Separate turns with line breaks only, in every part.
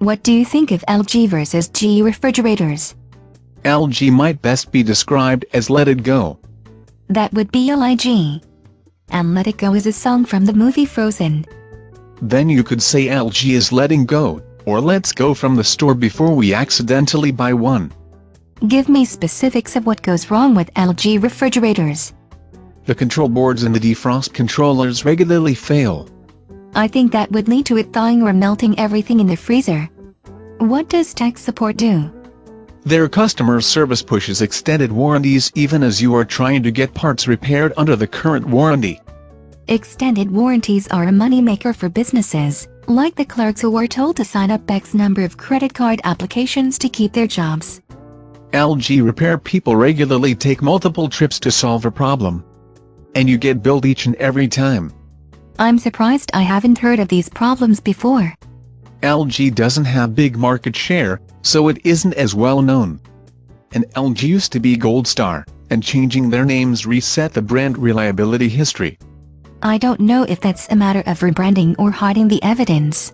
What do you think of LG versus GE refrigerators?
LG might best be described as Let It Go.
That would be LIG. And Let It Go is a song from the movie Frozen.
Then you could say LG is letting go, or let's go from the store before we accidentally buy one.
Give me specifics of what goes wrong with LG refrigerators.
The control boards and the defrost controllers regularly fail.
I think that would lead to it thawing or melting everything in the freezer. What does tech support do?
Their customer service pushes extended warranties even as you are trying to get parts repaired under the current warranty.
Extended warranties are a moneymaker for businesses, like the clerks who are told to sign up X number of credit card applications to keep their jobs.
LG repair people regularly take multiple trips to solve a problem. And you get billed each and every time.
I'm surprised I haven't heard of these problems before.
LG doesn't have big market share, so it isn't as well known. And LG used to be Gold Star, and changing their names reset the brand reliability history.
I don't know if that's a matter of rebranding or hiding the evidence.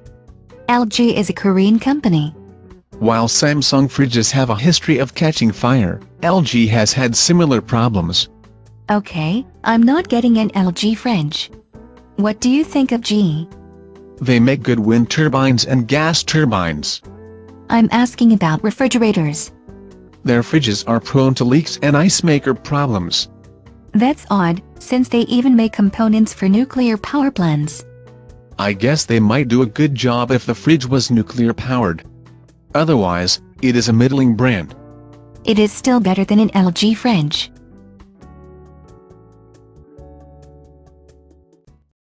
LG is a Korean company.
While Samsung fridges have a history of catching fire, LG has had similar problems.
Okay, I'm not getting an LG fridge. What do you think of GE?
They make good wind turbines and gas turbines.
I'm asking about refrigerators.
Their fridges are prone to leaks and ice maker problems.
That's odd, since they even make components for nuclear power plants.
I guess they might do a good job if the fridge was nuclear powered. Otherwise, it is a middling brand.
It is still better than an LG fridge.